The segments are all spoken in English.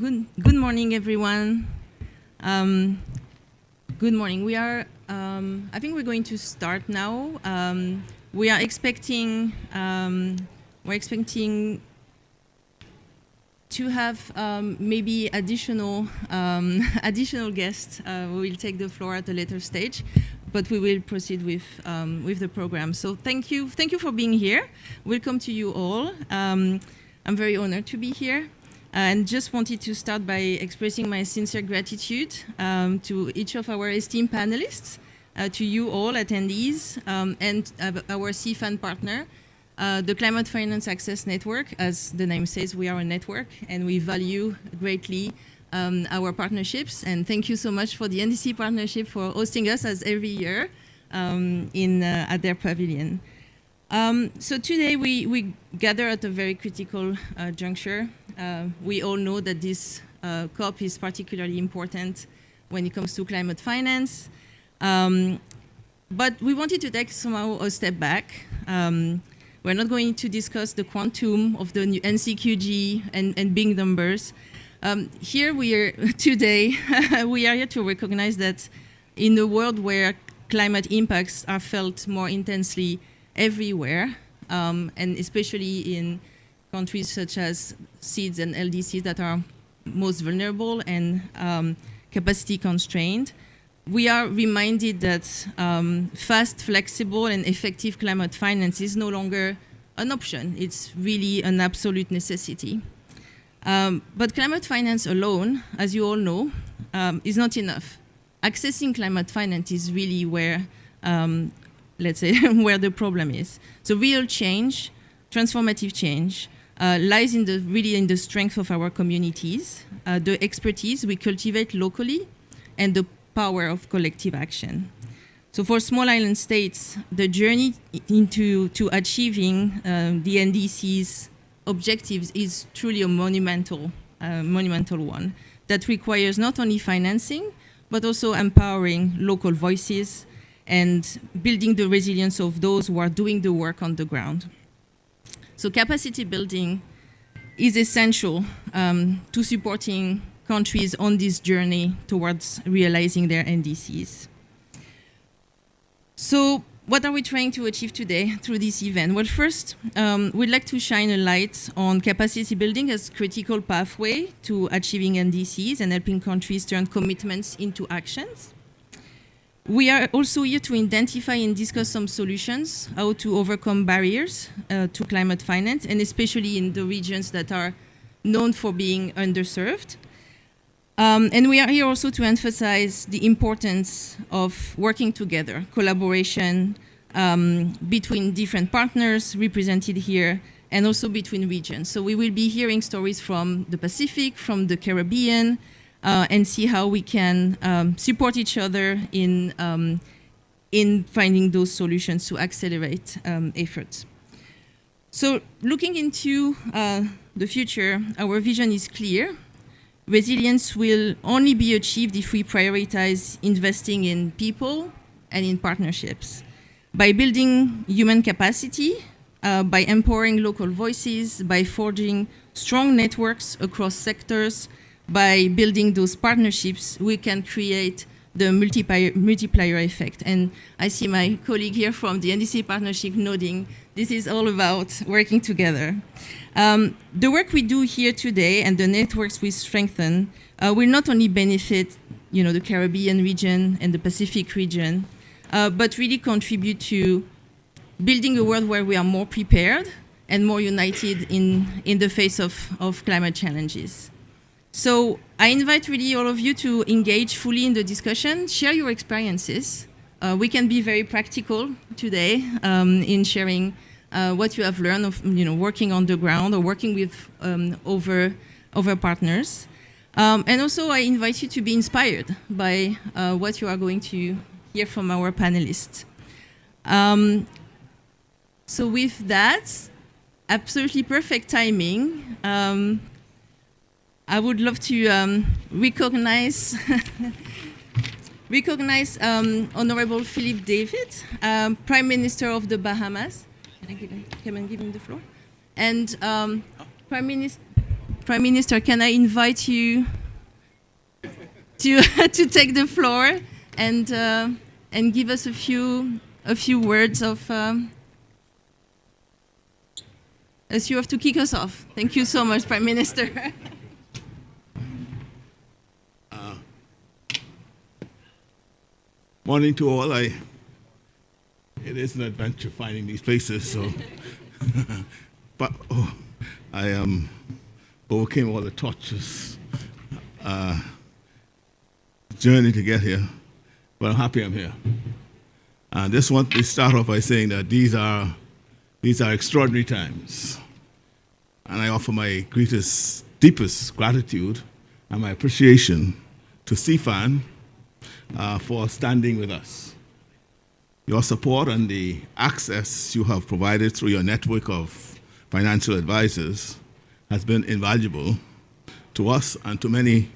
Good morning, everyone. Good morning. I think we're going to start now. We are expecting to have maybe additional guests who will take the floor at a later stage, but we will proceed with the program. So thank you for being here. Welcome to you all. I'm very honored to be here, and just wanted to start by expressing my sincere gratitude to each of our esteemed panelists, to you all attendees, and our CFAN partner, the Climate Finance Access Network. As the name says, we are a network, and we value greatly our partnerships. And thank you so much for the NDC partnership for hosting us as every year at their pavilion. So today we gather at a very critical juncture. We all know that this COP is particularly important when it comes to climate finance. But we wanted to take somehow a step back. We're not going to discuss the quantum of the new NCQG and big numbers. Here we are today, we are here to recognize that in a world where climate impacts are felt more intensely everywhere, and especially in countries such as SEEDs and LDCs that are most vulnerable and capacity constrained, we are reminded that fast, flexible, and effective climate finance is no longer an option. It's really an absolute necessity. But climate finance alone, as you all know, is not enough. Accessing climate finance is really where, let's say, where the problem is. So real change, transformative change, lies in the strength of our communities, the expertise we cultivate locally, and the power of collective action. So for small island states, the journey to achieving the NDC's objectives is truly a monumental one that requires not only financing, but also empowering local voices and building the resilience of those who are doing the work on the ground. So capacity building is essential to supporting countries on this journey towards realizing their NDCs. So what are we trying to achieve today through this event? Well, first, we'd like to shine a light on capacity building as a critical pathway to achieving NDCs and helping countries turn commitments into actions. We are also here to identify and discuss some solutions, how to overcome barriers to climate finance, and especially in the regions that are known for being underserved. And we are here also to emphasize the importance of working together, collaboration between different partners represented here, and also between regions. So we will be hearing stories from the Pacific, from the Caribbean, and see how we can support each other in finding those solutions to accelerate efforts. So looking into the future, our vision is clear. Resilience will only be achieved if we prioritize investing in people and in partnerships. By building human capacity, by empowering local voices, by forging strong networks across sectors, by building those partnerships, we can create the multiplier effect. And I see my colleague here from the NDC partnership nodding. This is all about working together. The work we do here today and the networks we strengthen will not only benefit, the Caribbean region and the Pacific region, but really contribute to building a world where we are more prepared and more united in the face of climate challenges. So I invite really all of you to engage fully in the discussion, share your experiences. We can be very practical today in sharing what you have learned of working on the ground or working with other partners. And also I invite you to be inspired by what you are going to hear from our panelists. So with that, absolutely perfect timing. I would love to recognize Honorable Philip David, Prime Minister of the Bahamas. Can I give him the floor? And Prime Prime Minister, can I invite you to to take the floor and give us a few words of as you have to kick us off. Thank you so much, Prime Minister. Morning to all. It is an adventure finding these places, so but I overcame all the torturous journey to get here. But I'm happy I'm here. I just want to start off by saying that these are extraordinary times, and I offer my deepest gratitude and my appreciation to CFAN for standing with us. Your support and the access you have provided through your network of financial advisors has been invaluable to us and to many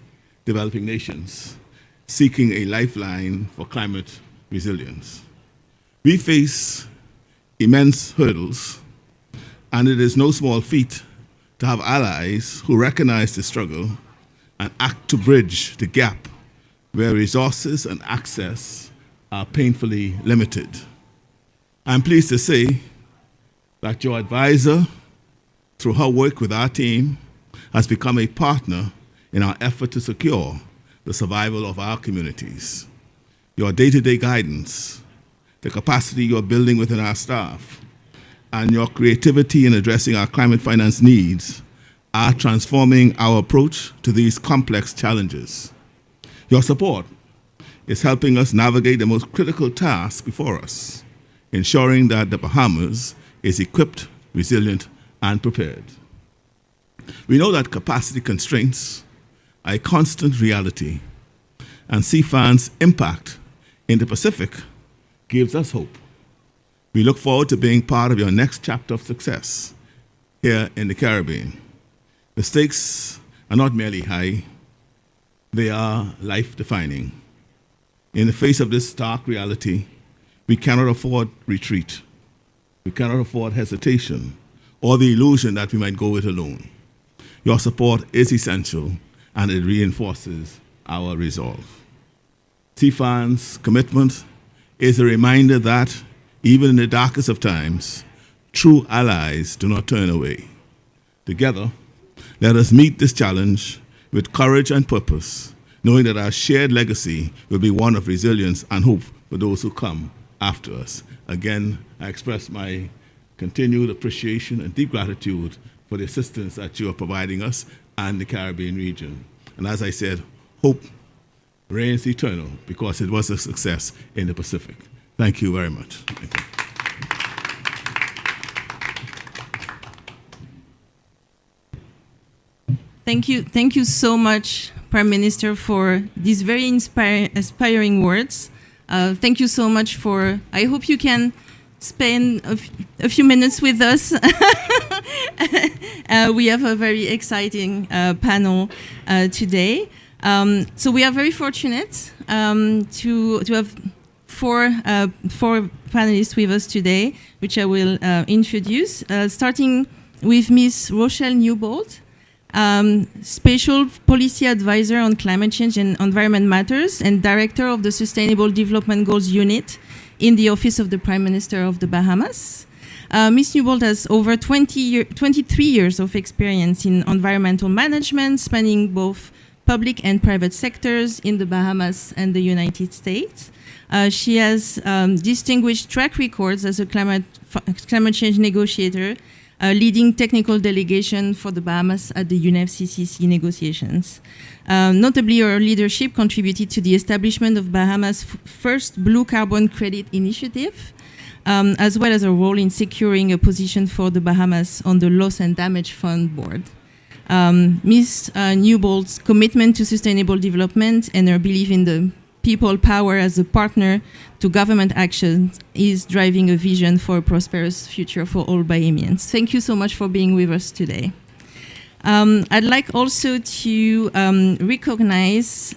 developing nations seeking a lifeline for climate resilience. We face immense hurdles, and it is no small feat to have allies who recognize the struggle and act to bridge the gap where resources and access are painfully limited. I'm pleased to say that your advisor, through her work with our team, has become a partner in our effort to secure the survival of our communities. Your day-to-day guidance, the capacity you're building within our staff, and your creativity in addressing our climate finance needs are transforming our approach to these complex challenges. Your support is helping us navigate the most critical task before us, ensuring that the Bahamas is equipped, resilient, and prepared. We know that capacity constraints are a constant reality, and CFAN's impact in the Pacific gives us hope. We look forward to being part of your next chapter of success here in the Caribbean. The stakes are not merely high, they are life-defining. In the face of this stark reality, we cannot afford retreat. We cannot afford hesitation or the illusion that we might go it alone. Your support is essential, and it reinforces our resolve. CFAN's commitment is a reminder that, even in the darkest of times, true allies do not turn away. Together, let us meet this challenge with courage and purpose, knowing that our shared legacy will be one of resilience and hope for those who come after us. Again, I express my continued appreciation and deep gratitude for the assistance that you are providing us and the Caribbean region. And as I said, hope reigns eternal because it was a success in the Pacific. Thank you very much. Thank you. Thank you so much, Prime Minister, for these very inspiring words. Thank you so much for, I hope you can spend a few minutes with us. We have a very exciting panel today. So we are very fortunate to have four panelists with us today, which I will introduce, starting with Ms. Rochelle Newbold, Special Policy Advisor on Climate Change and Environment Matters and Director of the Sustainable Development Goals Unit in the Office of the Prime Minister of the Bahamas. Ms. Newbold has over 23 years of experience in environmental management, spanning both public and private sectors in the Bahamas and the United States. She has distinguished track records as a climate change negotiator, leading technical delegation for the Bahamas at the UNFCCC negotiations. Notably, her leadership contributed to the establishment of Bahamas' first blue carbon credit initiative, as well as a role in securing a position for the Bahamas on the Loss and Damage Fund board. Ms. Newbold's commitment to sustainable development and her belief in the people power as a partner to government action is driving a vision for a prosperous future for all Bahamians. Thank you so much for being with us today. I'd like also to recognize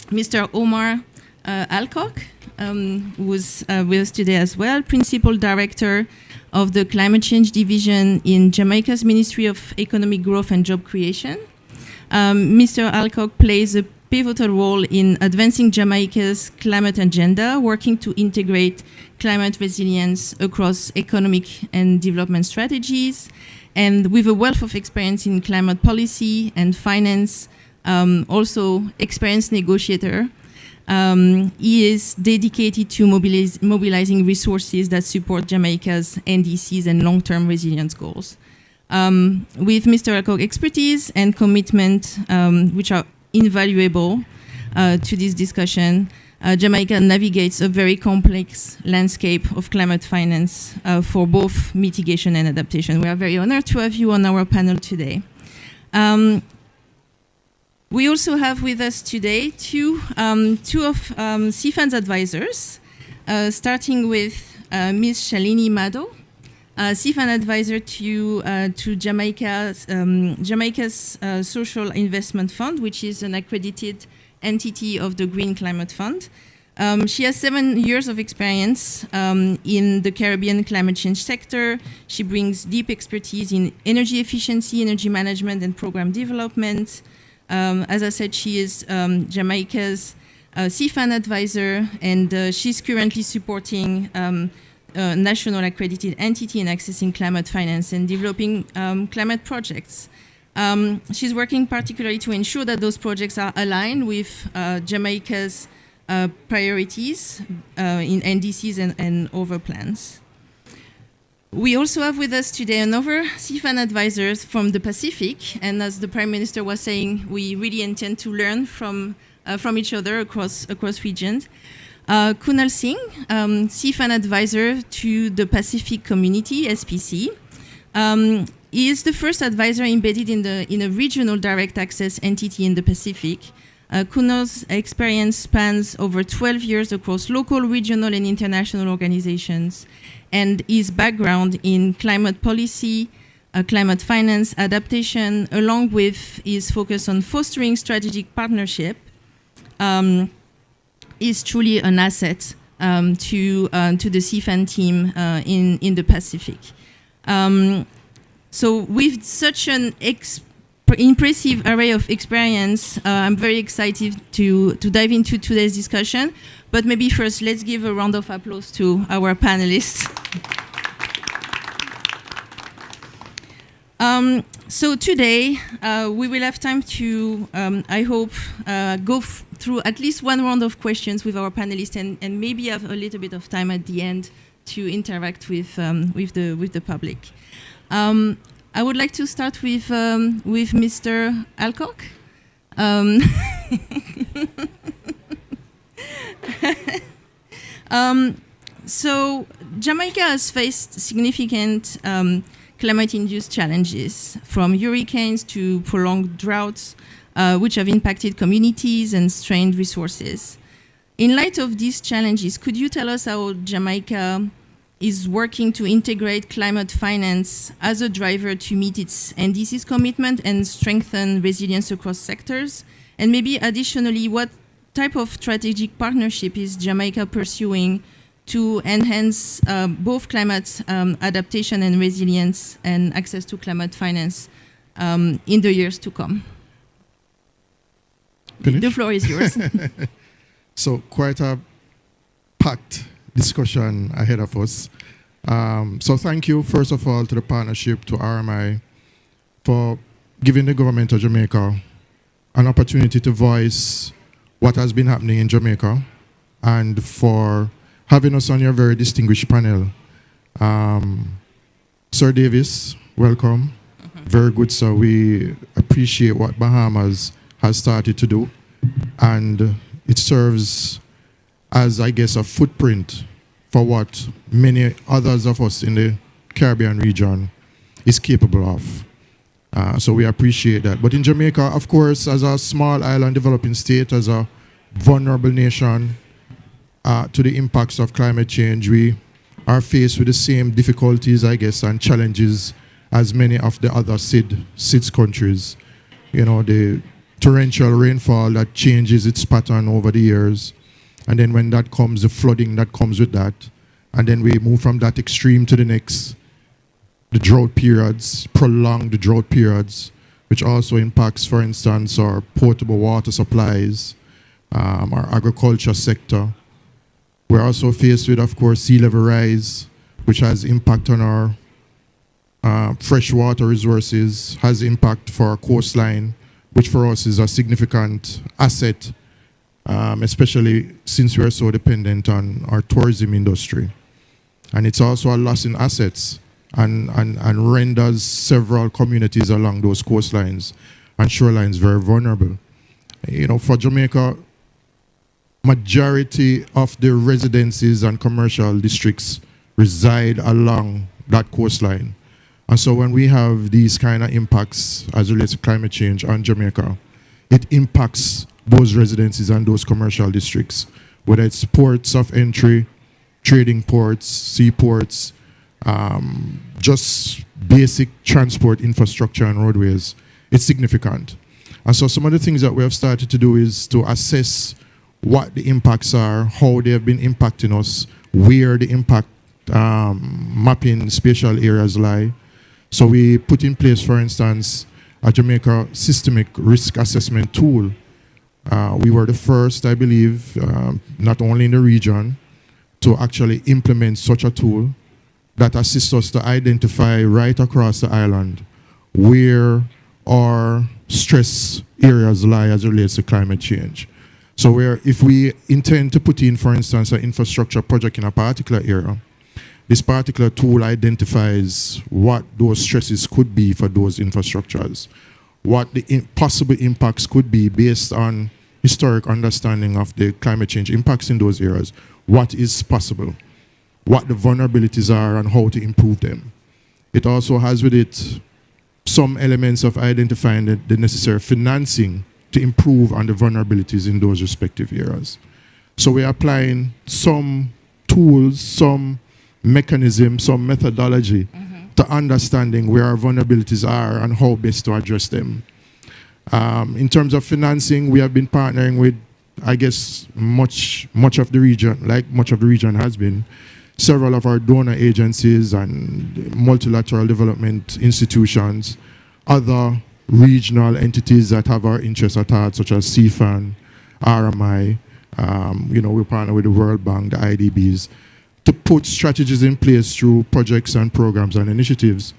Mr. Omar Alcock, who's with us today as well, Principal Director of the Climate Change Division in Jamaica's Ministry of Economic Growth and Job Creation. Mr. Alcock plays a pivotal role in advancing Jamaica's climate agenda, working to integrate climate resilience across economic and development strategies. And with a wealth of experience in climate policy and finance, also experienced negotiator, he is dedicated to mobilizing resources that support Jamaica's NDCs and long-term resilience goals. With Mr. Alcock's expertise and commitment, which are invaluable to this discussion, Jamaica navigates a very complex landscape of climate finance for both mitigation and adaptation. We are very honored to have you on our panel today. We also have with us today two of CFAN's advisors, starting with Ms. Shalini Maddo, CFAN advisor to Jamaica's Social Investment Fund, which is an accredited entity of the Green Climate Fund. She has 7 years of experience in the Caribbean climate change sector. She brings deep expertise in energy efficiency, energy management, and program development. As I said, she is Jamaica's CFAN advisor, and she's currently supporting a national accredited entity in accessing climate finance and developing climate projects. She's working particularly to ensure that those projects are aligned with Jamaica's priorities in NDCs and other plans. We also have with us today another CFAN advisor from the Pacific, and as the Prime Minister was saying, we really intend to learn from each other across regions. Kunal Singh, CFAN advisor to the Pacific Community, SPC. He is the first advisor embedded in a regional direct access entity in the Pacific. Kunal's experience spans over 12 years across local, regional, and international organizations, and his background in climate policy, climate finance, adaptation, along with his focus on fostering strategic partnership, is truly an asset to the CFAN team in the Pacific. So with such an impressive array of experience, I'm very excited to dive into today's discussion. But maybe first, let's give a round of applause to our panelists. So today, we will have time to, I hope, go through at least one round of questions with our panelists, and maybe have a little bit of time at the end to interact with the public. I would like to start with Mr. Alcock. So Jamaica has faced significant climate-induced challenges, from hurricanes to prolonged droughts, which have impacted communities and strained resources. In light of these challenges, could you tell us how Jamaica is working to integrate climate finance as a driver to meet its NDC's commitment and strengthen resilience across sectors? And maybe additionally, what type of strategic partnership is Jamaica pursuing to enhance both climate adaptation and resilience and access to climate finance in the years to come? Finish? The floor is yours. So quite a packed discussion ahead of us. So thank you, first of all, to the partnership, to RMI, for giving the government of Jamaica an opportunity to voice what has been happening in Jamaica, and for having us on your very distinguished panel. Sir Davis, welcome. Very good, sir. We appreciate what Bahamas has started to do, and it serves as, I guess, a footprint for what many others of us in the Caribbean region is capable of. So we appreciate that. But in Jamaica, of course, as a small island developing state, as a vulnerable nation to the impacts of climate change, we are faced with the same difficulties, I guess, and challenges as many of the other SIDS countries. You know, the torrential rainfall that changes its pattern over the years, And then when that comes, the flooding that comes with that. And then we move from that extreme to the next. The drought periods, prolong the drought periods, which also impacts, for instance, our potable water supplies, our agriculture sector. We're also faced with, of course, sea level rise, which has impact on our freshwater resources, has impact for our coastline, which for us is a significant asset, especially since we are so dependent on our tourism industry. And it's also a loss in assets and renders several communities along those coastlines and shorelines very vulnerable. For Jamaica, majority of the residences and commercial districts reside along that coastline. And so when we have these kind of impacts as it relates to climate change on Jamaica, it impacts those residences and those commercial districts, whether it's ports of entry, trading ports, seaports, just basic transport infrastructure and roadways. It's significant. And so some of the things that we have started to do is to assess what the impacts are, how they have been impacting us, where the impact mapping spatial areas lie. So we put in place, for instance, a Jamaica systemic risk assessment tool. We were the first, I believe, not only in the region, to actually implement such a tool that assists us to identify right across the island where our stress areas lie as it relates to climate change. So if we intend to put in, for instance, an infrastructure project in a particular area, this particular tool identifies what those stresses could be for those infrastructures, what the possible impacts could be based on historic understanding of the climate change impacts in those areas, what is possible, what the vulnerabilities are and how to improve them. It also has with it some elements of identifying the necessary financing to improve on the vulnerabilities in those respective areas. So we're applying some tools, some mechanism, some methodology to understanding where our vulnerabilities are and how best to address them. In terms of financing, we have been partnering with, I guess, much of the region, like much of the region has been, several of our donor agencies and multilateral development institutions, other regional entities that have our interests at heart, such as CFAN, RMI, we partner with the World Bank, the IDBs, to put strategies in place through projects and programs and initiatives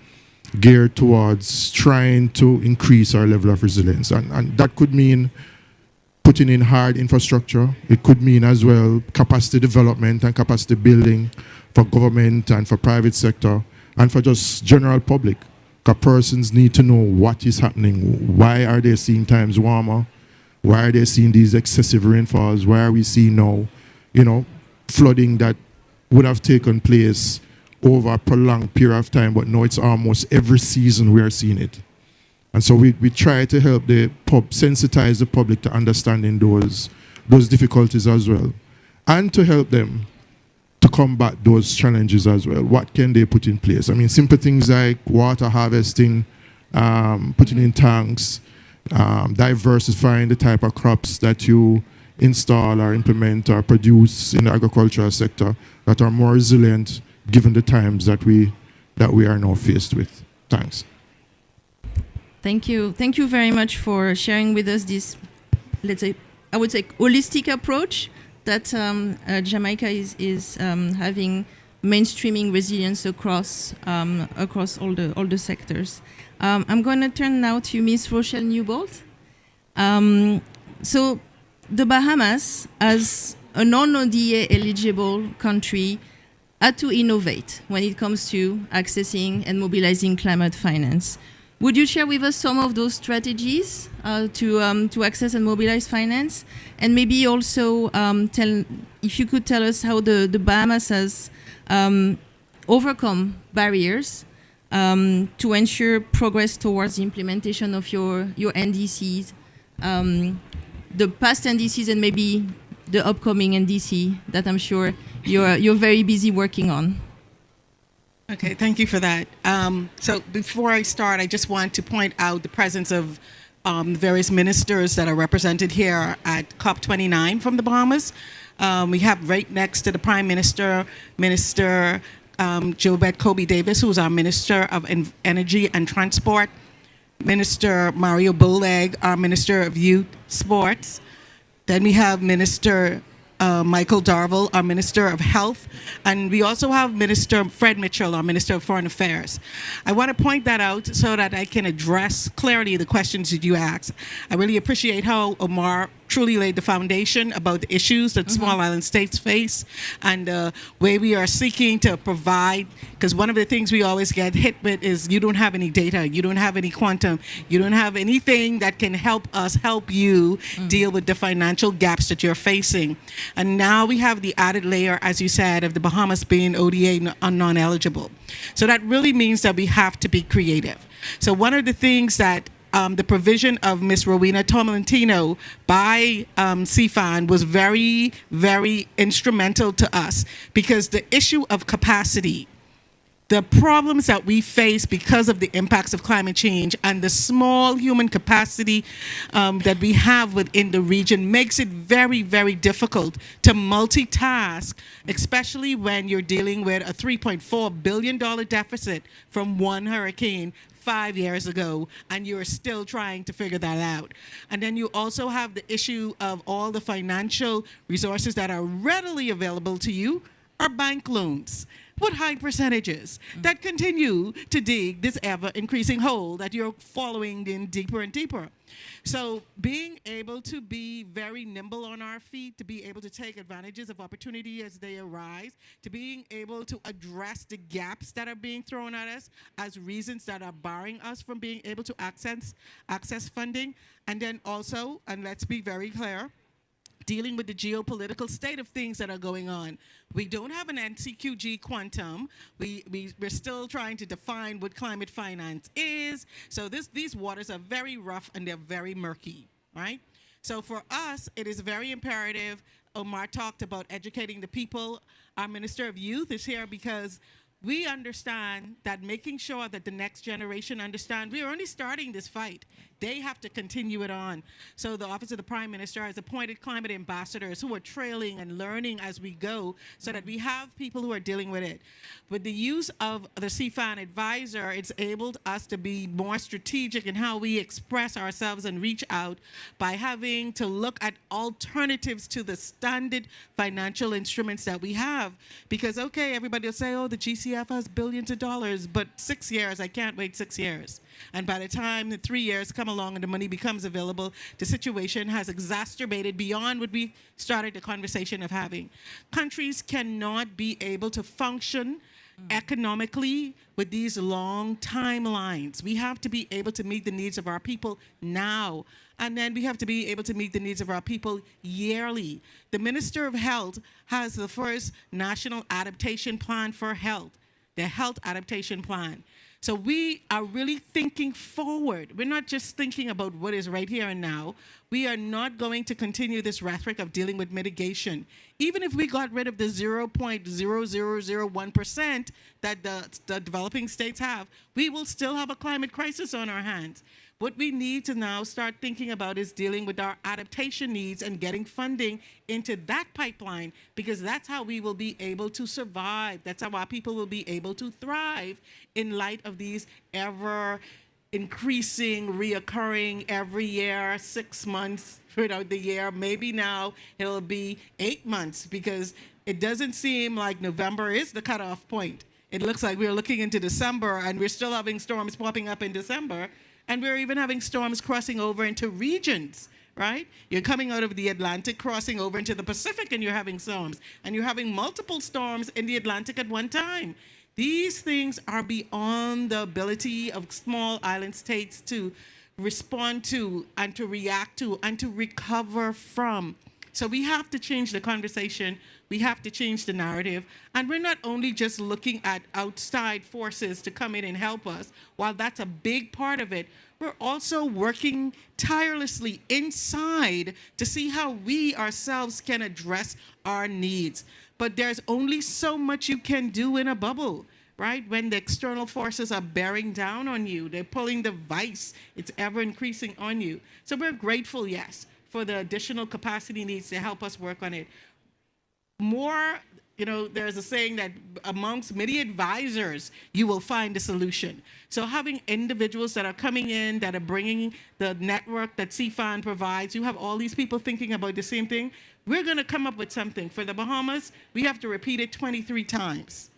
geared towards trying to increase our level of resilience. And that could mean putting in hard infrastructure. It could mean as well capacity development and capacity building for government and for private sector and for just general public. Because persons need to know what is happening. Why are they seeing times warmer? Why are they seeing these excessive rainfalls? Why are we seeing now, flooding that would have taken place over a prolonged period of time, but now it's almost every season we are seeing it. And so we try to help sensitize the public to understanding those difficulties as well, and to help them to combat those challenges as well. What can they put in place? I mean, simple things like water harvesting, putting in tanks, diversifying the type of crops that you install or implement or produce in the agricultural sector that are more resilient given the times that we are now faced with. Thanks. Thank you. Thank you very much for sharing with us this, let's say, I would say, holistic approach that Jamaica is having, mainstreaming resilience across all the sectors. I'm going to turn now to Ms. Rochelle Newbold. So the Bahamas, as a non-ODA eligible country, had to innovate when it comes to accessing and mobilizing climate finance. Would you share with us some of those strategies to access and mobilize finance? And maybe also if you could tell us how the Bahamas has overcome barriers to ensure progress towards the implementation of your NDCs, the past NDCs and maybe the upcoming NDC that I'm sure you're very busy working on. Okay, thank you for that. So before I start, I just want to point out the presence of various ministers that are represented here at COP29 from the Bahamas. We have right next to the Prime Minister, Minister Jobette Kobe Davis, who's our Minister of Energy and Transport, Minister Mario Boleg, our Minister of Youth Sports. Then we have Minister Michael Darville, our Minister of Health, and we also have Minister Fred Mitchell, our Minister of Foreign Affairs. I want to point that out so that I can address clearly the questions that you asked. I really appreciate how Omar truly laid the foundation about the issues that small island states face and the way we are seeking to provide, because one of the things we always get hit with is you don't have any data, you don't have any quantum, you don't have anything that can help us help you deal with the financial gaps that you're facing. And now we have the added layer, as you said, of the Bahamas being ODA non-eligible. So that really means that we have to be creative. So one of the things that the provision of Ms. Rowena Tolentino by CFAN was very, very instrumental to us, because the issue of capacity, the problems that we face because of the impacts of climate change and the small human capacity that we have within the region makes it very, very difficult to multitask, especially when you're dealing with a $3.4 billion deficit from one hurricane 5 years ago, and you're still trying to figure that out. And then you also have the issue of all the financial resources that are readily available to you are bank loans with high percentages that continue to dig this ever-increasing hole that you're following in deeper and deeper. So being able to be very nimble on our feet, to be able to take advantages of opportunity as they arise, to being able to address the gaps that are being thrown at us as reasons that are barring us from being able to access funding, and then also, and let's be very clear, dealing with the geopolitical state of things that are going on. We don't have an NCQG quantum. We're still trying to define what climate finance is. So these waters are very rough and they're very murky, right? So for us, it is very imperative. Omar talked about educating the people. Our Minister of Youth is here because we understand that making sure that the next generation understand we are only starting this fight. They have to continue it on. So the Office of the Prime Minister has appointed climate ambassadors who are trailing and learning as we go so that we have people who are dealing with it. With the use of the CFAN advisor, it's enabled us to be more strategic in how we express ourselves and reach out by having to look at alternatives to the standard financial instruments that we have. Because, okay, everybody will say, oh, the GCF has billions of dollars, but 6 years, I can't wait 6 years. And by the time the 3 years come along and the money becomes available, the situation has exacerbated beyond what we started the conversation of having. Countries cannot be able to function economically with these long timelines. We have to be able to meet the needs of our people now. And then we have to be able to meet the needs of our people yearly. The Minister of Health has the first National Adaptation Plan for Health, the Health Adaptation Plan. So we are really thinking forward. We're not just thinking about what is right here and now. We are not going to continue this rhetoric of dealing with mitigation. Even if we got rid of the 0.0001% that the developing states have, we will still have a climate crisis on our hands. What we need to now start thinking about is dealing with our adaptation needs and getting funding into that pipeline, because that's how we will be able to survive. That's how our people will be able to thrive in light of these ever increasing, reoccurring every year, 6 months throughout the year. Maybe now it'll be 8 months, because it doesn't seem like November is the cutoff point. It looks like we're looking into December and we're still having storms popping up in December. And we're even having storms crossing over into regions, right? You're coming out of the Atlantic, crossing over into the Pacific, and you're having storms. And you're having multiple storms in the Atlantic at one time. These things are beyond the ability of small island states to respond to and to react to and to recover from. So we have to change the conversation. We have to change the narrative. And we're not only just looking at outside forces to come in and help us. While that's a big part of it, we're also working tirelessly inside to see how we ourselves can address our needs. But there's only so much you can do in a bubble, right? When the external forces are bearing down on you, they're pulling the vice, it's ever increasing on you. So we're grateful, yes, for the additional capacity needs to help us work on it. more, there's a saying that amongst many advisors, you will find a solution. So having individuals that are coming in, that are bringing the network that CFAN provides, you have all these people thinking about the same thing. We're going to come up with something. For the Bahamas, we have to repeat it 23 times.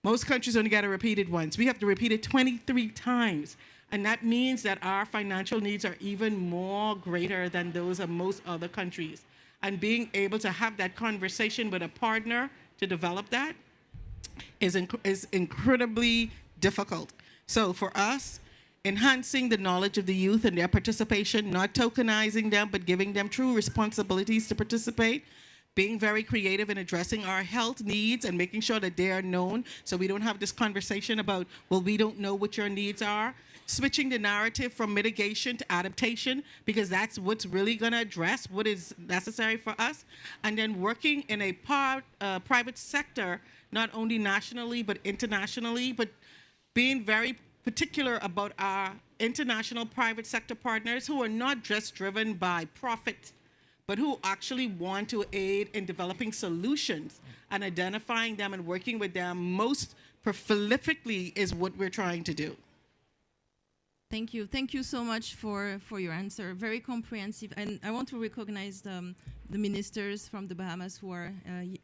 Most countries only got to repeat it once. We have to repeat it 23 times. And that means that our financial needs are even more greater than those of most other countries. And being able to have that conversation with a partner to develop that is incredibly difficult. So for us, enhancing the knowledge of the youth and their participation, not tokenizing them, but giving them true responsibilities to participate, being very creative in addressing our health needs and making sure that they are known so we don't have this conversation about, well, we don't know what your needs are. Switching the narrative from mitigation to adaptation, because that's what's really going to address what is necessary for us. And then working in a private sector, not only nationally but internationally, but being very particular about our international private sector partners who are not just driven by profit, but who actually want to aid in developing solutions and identifying them and working with them most prolifically is what we're trying to do. Thank you. Thank you so much for your answer. Very comprehensive. And I want to recognize the ministers from the Bahamas who are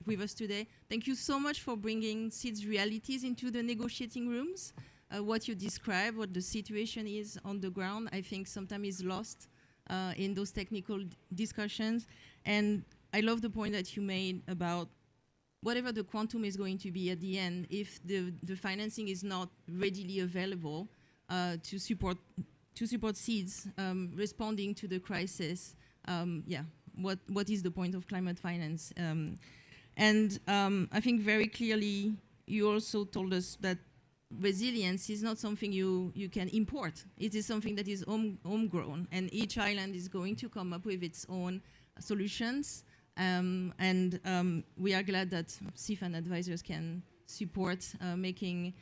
with us today. Thank you so much for bringing SEED's realities into the negotiating rooms. What you describe, what the situation is on the ground, I think sometimes is lost in those technical discussions. And I love the point that you made about whatever the quantum is going to be at the end, if the financing is not readily available to support SEEDs responding to the crisis, what is the point of climate finance? And I think very clearly you also told us that resilience is not something you can import. It is something that is homegrown, and each island is going to come up with its own solutions. And we are glad that CFAN advisors can support making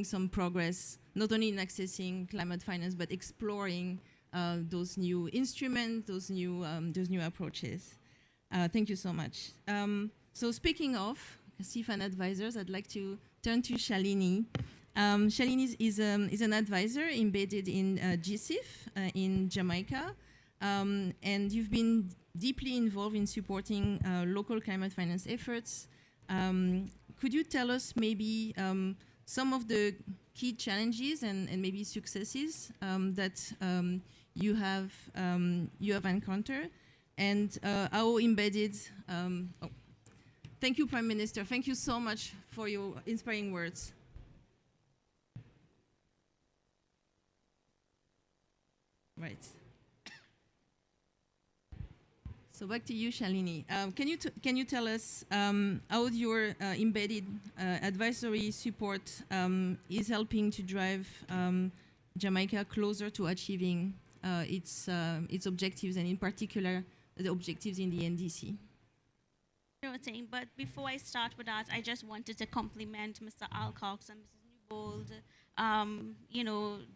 some progress, not only in accessing climate finance, but exploring those new instruments, those new approaches. Thank you so much. So speaking of CFAN advisors, I'd like to turn to Shalini. Shalini is an advisor embedded in GCIF in Jamaica, and you've been deeply involved in supporting local climate finance efforts. Could you tell us maybe some of the key challenges and maybe successes that you have encountered, and how embedded? Thank you, Prime Minister. Thank you so much for your inspiring words. Right. So back to you, Shalini. Can you tell us how your embedded advisory support is helping to drive Jamaica closer to achieving its objectives, and in particular the objectives in the NDC? Thing, but before I start with that, I just wanted to compliment Mr. Alcox and Mrs. Newbold,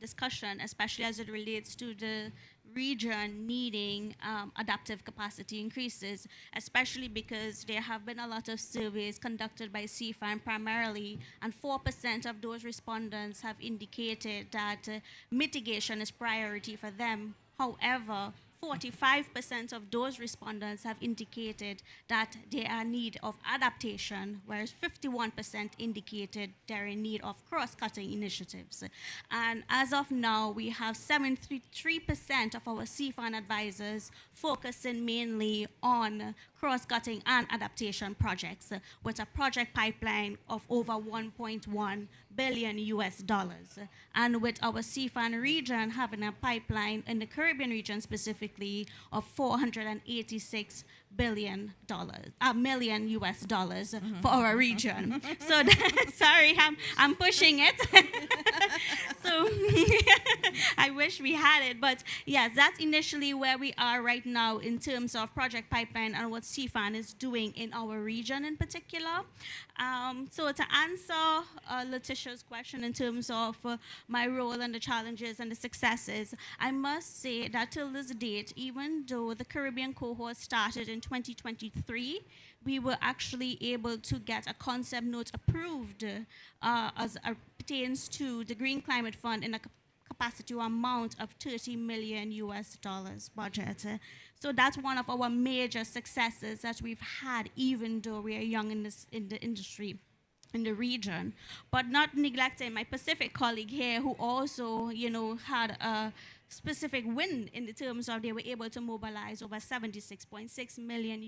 discussion, especially as it relates to the region needing adaptive capacity increases, especially because there have been a lot of surveys conducted by CFAN primarily, and 4% of those respondents have indicated that mitigation is priority for them. However, 45% of those respondents have indicated that they are in need of adaptation, whereas 51% indicated they're in need of cross-cutting initiatives. And as of now, we have 73% of our CFAN advisors focusing mainly on cross-cutting and adaptation projects, with a project pipeline of over $1.1 billion US. And with our CFAN region having a pipeline in the Caribbean region specifically of $486 million US for our region. So sorry, I'm pushing it. So I wish we had it, but yes, that's initially where we are right now in terms of project pipeline and what CFAN is doing in our region in particular. So to answer Letitia's question in terms of my role and the challenges and the successes, I must say that till this date, even though the Caribbean cohort started in 2023, we were actually able to get a concept note approved as it pertains to the Green Climate Fund in a capacity amount of $30 million budget. So that's one of our major successes that we've had, even though we are young in the industry, in the region. But not neglecting my Pacific colleague here, who also, had a specific win in the terms of they were able to mobilize over $76.6 million,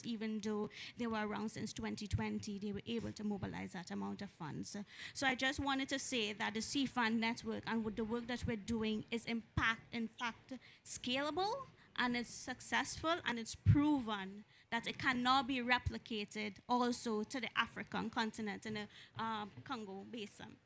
even though they were around since 2020. They were able to mobilize that amount of funds. So I just wanted to say that the CFAN network and with the work that we're doing is in fact scalable, and it's successful, and it's proven that it cannot be replicated also to the African continent in the Congo Basin.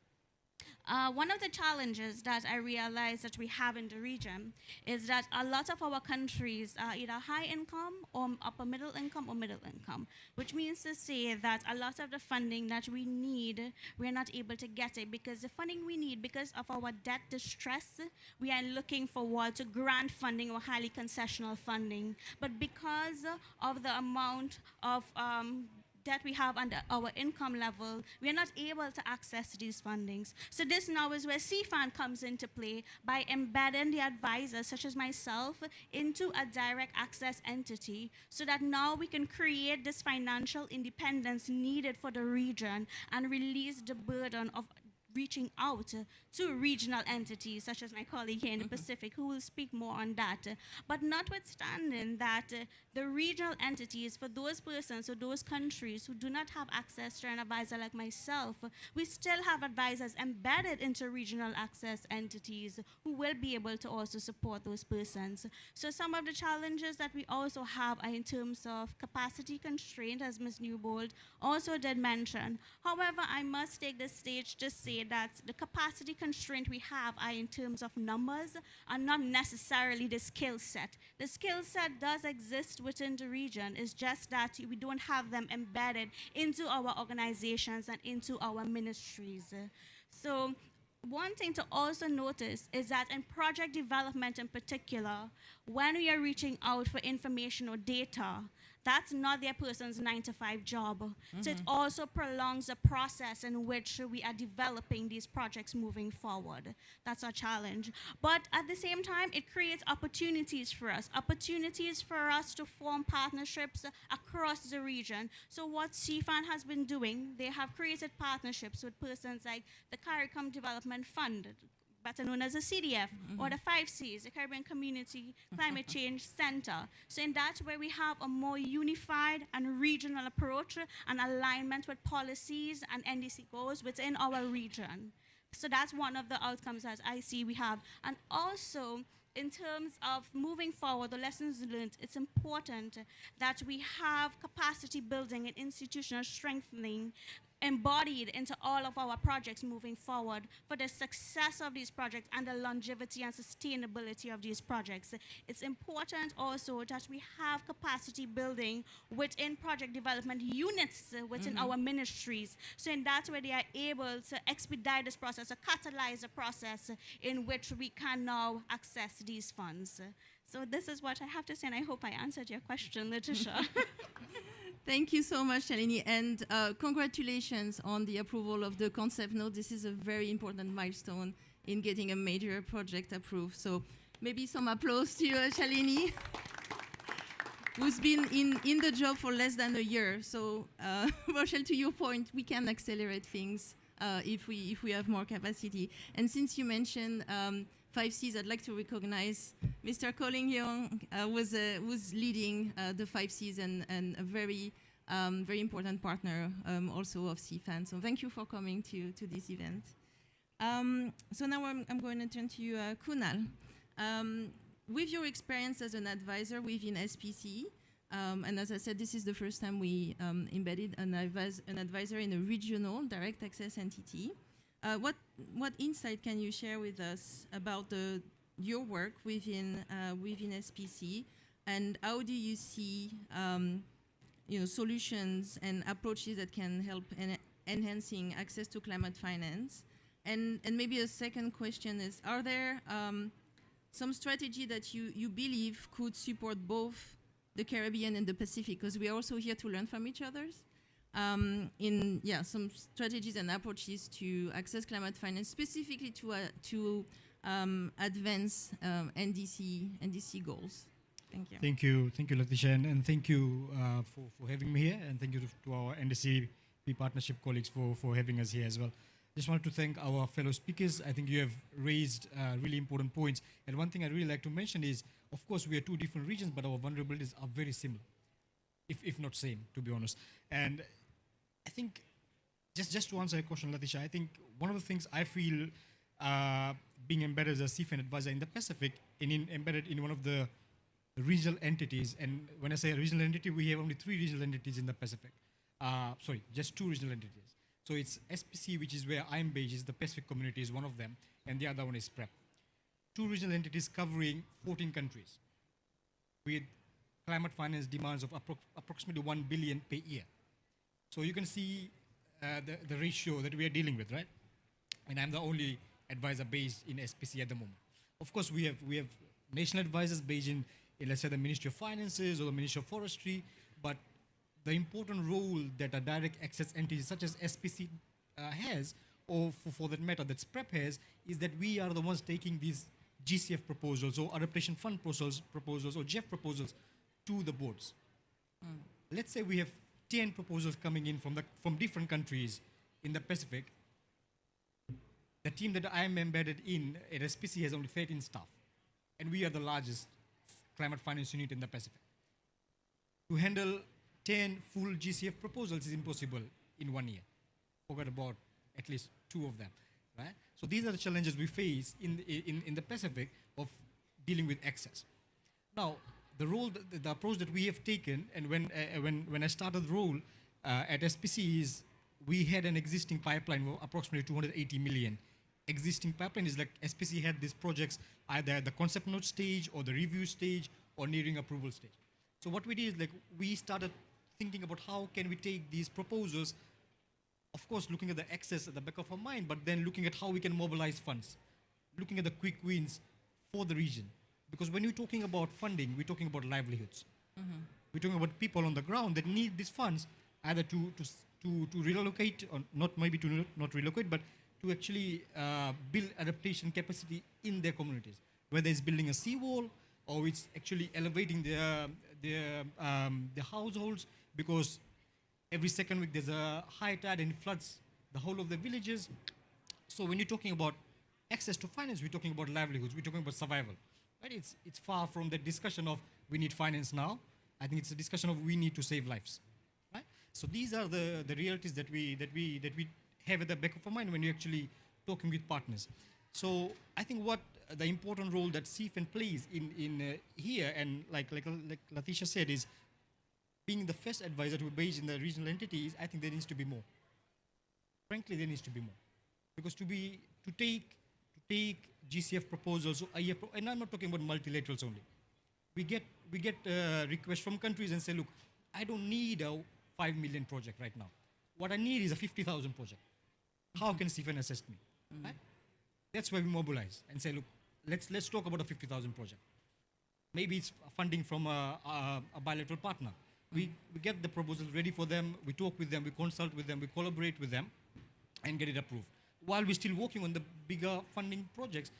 One of the challenges that I realize that we have in the region is that a lot of our countries are either high income or upper middle income or middle income, which means to say that a lot of the funding that we need, we're not able to get it because the funding we need, because of our debt distress, we are looking forward to grant funding or highly concessional funding. But because of the amount of that we have under our income level, we are not able to access these fundings. So this now is where CFAN comes into play by embedding the advisors, such as myself, into a direct access entity so that now we can create this financial independence needed for the region and release the burden of reaching out to regional entities, such as my colleague here in the Pacific, who will speak more on that. But notwithstanding that, the regional entities, for those persons or those countries who do not have access to an advisor like myself, we still have advisors embedded into regional access entities who will be able to also support those persons. So some of the challenges that we also have are in terms of capacity constraint, as Ms. Newbold also did mention. However, I must take this stage to say that the capacity constraint we have are in terms of numbers and not necessarily the skill set. The skill set does exist within the region. It's just that we don't have them embedded into our organizations and into our ministries. So one thing to also notice is that in project development in particular, when we are reaching out for information or data, that's not their person's 9-to-5 job. So it also prolongs the process in which we are developing these projects moving forward. That's our challenge. But at the same time, it creates opportunities for us to form partnerships across the region. So what CFAN has been doing, they have created partnerships with persons like the CARICOM Development Fund, better known as the CDF, or the 5Cs, the Caribbean Community Climate Change Center. So in that way, we have a more unified and regional approach and alignment with policies and NDC goals within our region. So that's one of the outcomes that I see we have. And also, in terms of moving forward, the lessons learned, it's important that we have capacity building and institutional strengthening embodied into all of our projects moving forward for the success of these projects and the longevity and sustainability of these projects. It's important also that we have capacity building within project development units within our ministries. So in that way, they are able to expedite this process or catalyze the process in which we can now access these funds. So this is what I have to say, and I hope I answered your question, Letitia. Thank you so much, Shalini, and congratulations on the approval of the concept note. This is a very important milestone in getting a major project approved. So maybe some applause to you, Shalini, who's been in the job for less than a year. So, Rochelle, to your point, we can accelerate things if we have more capacity. And since you mentioned 5Cs, I'd like to recognize Mr. Colin Young, who's leading the 5Cs and a very important partner also of CFAN. So thank you for coming to this event. So now I'm going to turn to you, Kunal. With your experience as an advisor within SPC, and as I said, this is the first time we embedded an advisor in a regional direct access entity. what insight can you share with us about your work within SPC, and how do you see solutions and approaches that can help in enhancing access to climate finance? And maybe a second question is, are there some strategy that you believe could support both the Caribbean and the Pacific? Because we are also here to learn from each other. Some strategies and approaches to access climate finance, specifically to advance NDC goals. Thank you. Thank you, Letitia, and thank you for having me here, and thank you to our NDC partnership colleagues for having us here as well. Just wanted to thank our fellow speakers. I think you have raised really important points, and one thing I really like to mention is, of course, we are two different regions, but our vulnerabilities are very similar, if not same, to be honest. And I think, just to answer your question, Letitia, I think one of the things I feel being embedded as a CFN advisor in the Pacific, embedded in one of the regional entities, and when I say a regional entity, we have only 3 regional entities in the Pacific. Just 2 regional entities. So it's SPC, which is where I'm based, is the Pacific community is one of them, and the other one is PrEP. 2 regional entities covering 14 countries with climate finance demands of approximately 1 billion per year. So you can see the ratio that we are dealing with, right? And I'm the only advisor based in SPC at the moment. Of course, we have national advisors based in let's say the Ministry of Finances or the Ministry of Forestry, but the important role that a direct access entity such as SPC has, or for that matter that PrEP has, is that we are the ones taking these GCF proposals or adaptation fund proposals or GEF proposals to the boards. Let's say we have 10 proposals coming in from different countries in the Pacific. The team that I am embedded in at SPC has only 13 staff, and we are the largest climate finance unit in the Pacific. To handle 10 full GCF proposals is impossible in 1 year. Forget about at least 2 of them, right? So these are the challenges we face in the Pacific of dealing with access. Now, the approach that we have taken, and when I started the role at SPC, is we had an existing pipeline of approximately 280 million. Existing pipeline is like SPC had these projects either at the concept note stage or the review stage or nearing approval stage. So what we did is we started thinking about how can we take these proposals, of course looking at the access at the back of our mind, but then looking at how we can mobilize funds, looking at the quick wins for the region. Because when you're talking about funding, we're talking about livelihoods. We're talking about people on the ground that need these funds either to relocate, or not relocate, but to actually build adaptation capacity in their communities, whether it's building a seawall or it's actually elevating their households, because every second week there's a high tide and it floods the whole of the villages. So when you're talking about access to finance, we're talking about livelihoods, we're talking about survival. Right? It's far from the discussion of we need finance now. I think it's a discussion of we need to save lives. Right? So these are the realities that we have at the back of our mind when you're actually talking with partners. So I think what the important role that CFN plays in here, and like Letitia said, is being the first advisor to be based in the regional entities. I think there needs to be more. Frankly, there needs to be more, because to take GCF proposals, and I'm not talking about multilaterals only. We get requests from countries and say, look, I don't need a 5 million project right now. What I need is a 50,000 project. How can CFN assist me? Right? That's where we mobilize and say, look, let's talk about a 50,000 project. Maybe it's funding from a bilateral partner. We get the proposals ready for them, we talk with them, we consult with them, we collaborate with them, and get it approved. While we're still working on the bigger funding projects,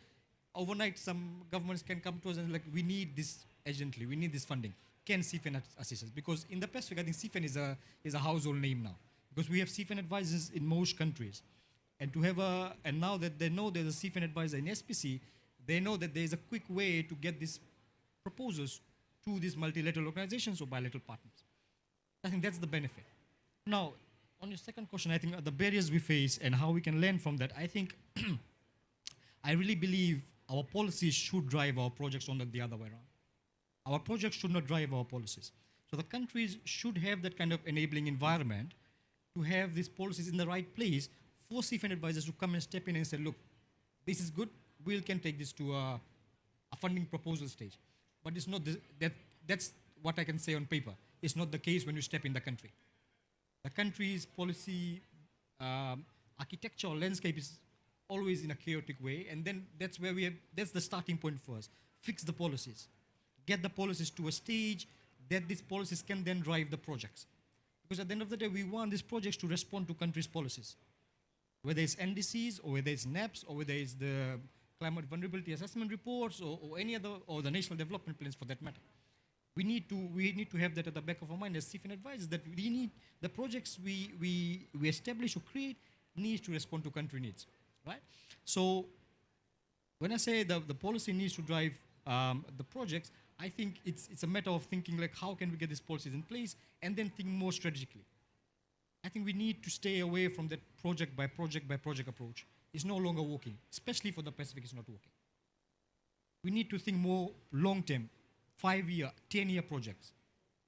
overnight some governments can come to us and we need this urgently, we need this funding. Can CFN assist us? Because in the Pacific, I think CFN is a household name now, because we have CFN advisors in most countries. And now that they know there's a CFN advisor in SPC, they know that there's a quick way to get these proposals to these multilateral organizations or bilateral partners. I think that's the benefit. Now, on your second question, I think the barriers we face and how we can learn from that, I think I really believe our policies should drive our projects, on the other way around. Our projects should not drive our policies. So the countries should have that kind of enabling environment to have these policies in the right place for CFN advisors to come and step in and say, look, this is good, we can take this to a funding proposal stage. But it's not that's what I can say on paper. It's not the case when you step in the country. The country's policy, architecture or landscape is always in a chaotic way, and then that's the starting point for us. Fix the policies. Get the policies to a stage that these policies can then drive the projects. Because at the end of the day, we want these projects to respond to countries' policies. Whether it's NDCs, or whether it's NAPs, or whether it's the climate vulnerability assessment reports, or any other, or the national development plans for that matter. We need to have that at the back of our mind as CFN advisors, that we need the projects we establish or create needs to respond to country needs, right? So when I say the policy needs to drive the projects, I think it's a matter of thinking like, how can we get these policies in place, and then think more strategically. I think we need to stay away from that project by project by project approach. It's no longer working, especially for the Pacific, it's not working. We need to think more long-term, 5-year, 10-year projects,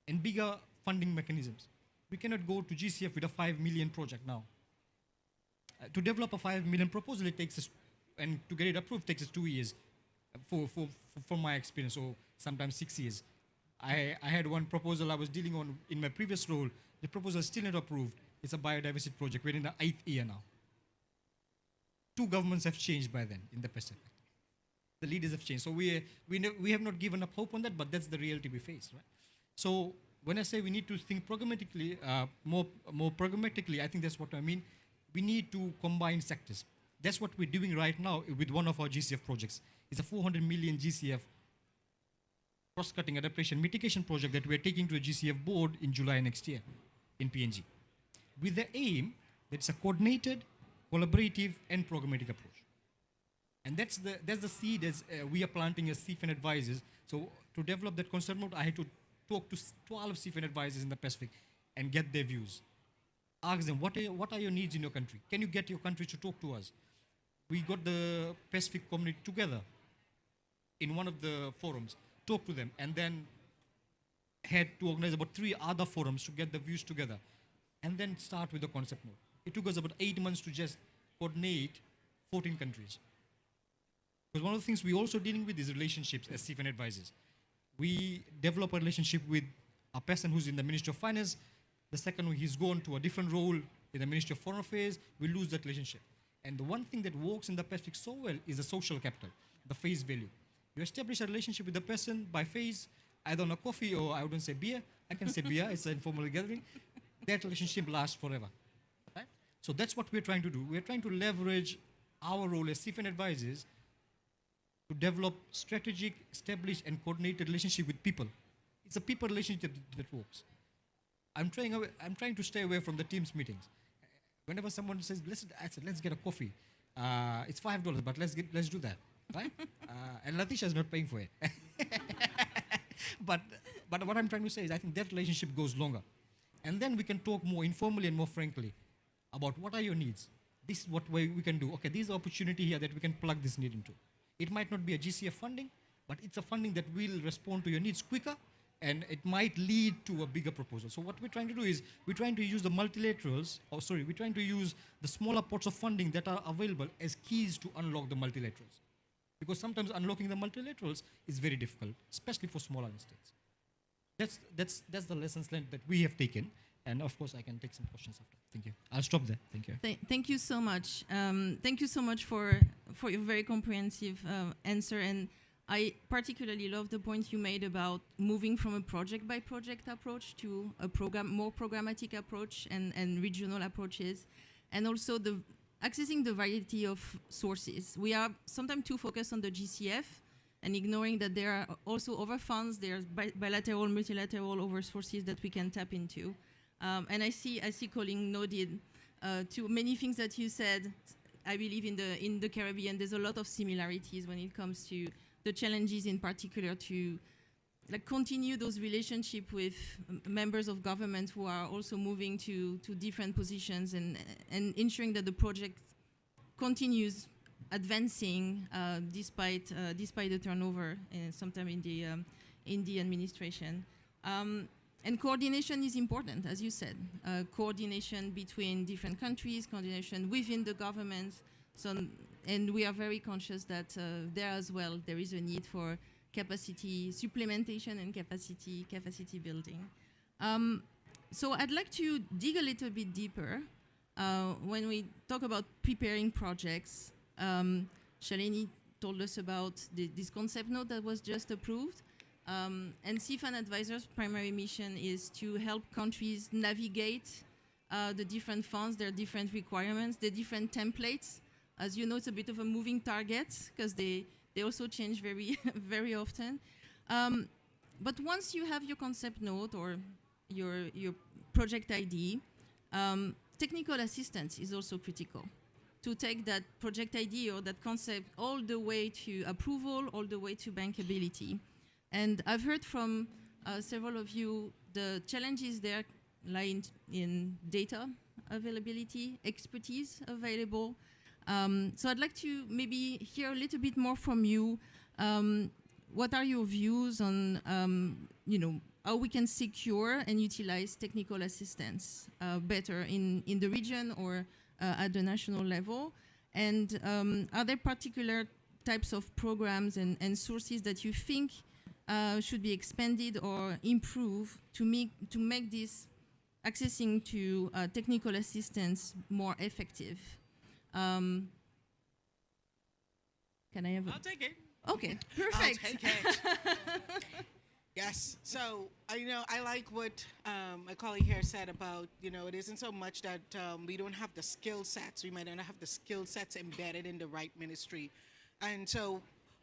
and bigger funding mechanisms. We cannot go to GCF with a 5 million project now. To develop a 5 million proposal, it takes us, and to get it approved, takes us 2 years, from my experience, or sometimes 6 years. I had one proposal I was dealing on in my previous role. The proposal is still not approved. It's a biodiversity project. We're in the 8th year now. 2 governments have changed by then in the Pacific. The leaders have changed. So we have not given up hope on that, but that's the reality we face, right? So when I say we need to think programmatically, more programmatically, I think that's what I mean. We need to combine sectors. That's what we're doing right now with one of our GCF projects. It's a 400 million GCF cross-cutting adaptation mitigation project that we're taking to a GCF board in July next year in PNG, with the aim that it's a coordinated, collaborative, and programmatic approach. And that's the seed as we are planting as CFN advisors. So to develop that concept mode, I had to talk to 12 CFN advisors in the Pacific and get their views. Ask them, what are your needs in your country? Can you get your country to talk to us? We got the Pacific community together in one of the forums, talk to them, and then had to organize about 3 other forums to get the views together, and then start with the concept note. It took us about 8 months to just coordinate 14 countries. Because one of the things we're also dealing with is relationships as CFN advisors. We develop a relationship with a person who's in the Ministry of Finance. The second one, he's gone to a different role in the Ministry of Foreign Affairs. We lose that relationship. And the one thing that works in the Pacific so well is the social capital, the face value. You establish a relationship with the person by face, either on a coffee or I wouldn't say beer. I can say beer, it's an informal gathering. That relationship lasts forever. Right? So that's what we're trying to do. We're trying to leverage our role as CFN advisors to develop strategic, established, and coordinated relationship with people. It's a people relationship that works. I'm trying to stay away from the Teams meetings. Whenever someone says, let's get a coffee. It's $5, but let's do that, right? And Latisha is not paying for it. but what I'm trying to say is I think that relationship goes longer. And then we can talk more informally and more frankly about what are your needs. This is what way we can do. Okay, there's an opportunity here that we can plug this need into. It might not be a GCF funding, but it's a funding that will respond to your needs quicker, and it might lead to a bigger proposal. So what we're trying to do is we're trying to use the multilaterals, we're trying to use the smaller pots of funding that are available as keys to unlock the multilaterals. Because sometimes unlocking the multilaterals is very difficult, especially for smaller states. That's the lessons learned that we have taken. And of course, I can take some questions after. Thank you. I'll stop there. Thank you. Thank you so much. Thank you so much for your very comprehensive answer. And I particularly love the point you made about moving from a project-by-project approach to a more programmatic approach and regional approaches, and also accessing the variety of sources. We are sometimes too focused on the GCF and ignoring that there are also other funds, there's bilateral, multilateral other sources that we can tap into. And I see Colin nodded to many things that you said. I believe in the Caribbean, there's a lot of similarities when it comes to the challenges, in particular, to continue those relationships with members of government who are also moving to different positions, and ensuring that the project continues advancing despite the turnover sometime in the administration. And coordination is important, as you said. Coordination between different countries, coordination within the governments. So, and we are very conscious that there as well, there is a need for capacity supplementation and capacity building. So I'd like to dig a little bit deeper when we talk about preparing projects. Shalini told us about this concept note that was just approved. And CFAN Advisors' primary mission is to help countries navigate the different funds, their different requirements, the different templates. As you know, it's a bit of a moving target because they also change very, very often. But once you have your concept note or your project ID, technical assistance is also critical to take that project ID or that concept all the way to approval, all the way to bankability. And I've heard from several of you the challenges there lie in data availability, expertise available. So I'd like to maybe hear a little bit more from you. What are your views on how we can secure and utilize technical assistance better in the region or at the national level? And are there particular types of programs and sources that you think should be expanded or improved to make this accessing to technical assistance more effective? Can I have I'll take it. Okay, perfect. I'll take it. Yes. So, I like what my colleague here said about, it isn't so much that we don't have the skill sets. We might not have the skill sets embedded in the right ministry. And so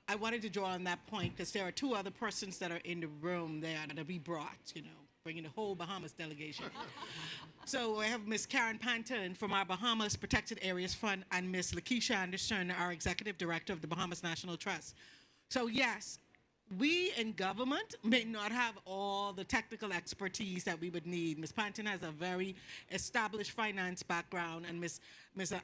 I wanted to draw on that point because there are two other persons that are in the room there that we brought, bringing the whole Bahamas delegation. So I have Ms. Karen Panton from our Bahamas Protected Areas Fund and Ms. Lakeisha Anderson, our Executive Director of the Bahamas National Trust. So yes, we in government may not have all the technical expertise that we would need. Ms. Panton has a very established finance background, and Ms.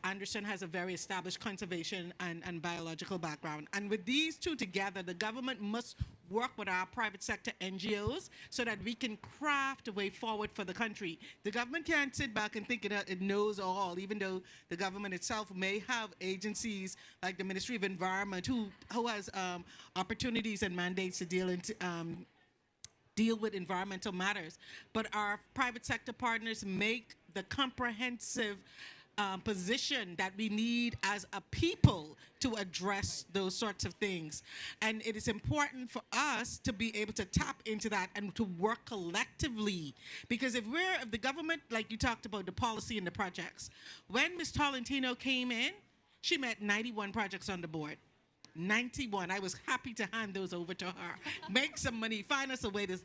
Anderson has a very established conservation and biological background. And with these two together, the government must work with our private sector NGOs so that we can craft a way forward for the country. The government can't sit back and think it knows all, even though the government itself may have agencies like the Ministry of Environment who has opportunities and mandates to deal with environmental matters. But our private sector partners make the comprehensive position that we need as a people to address those sorts of things. And it is important for us to be able to tap into that and to work collectively. Because if the government, like you talked about, the policy and the projects, when Ms. Tolentino came in, she met 91 projects on the board. 91. I was happy to hand those over to her. Make some money, find us a way to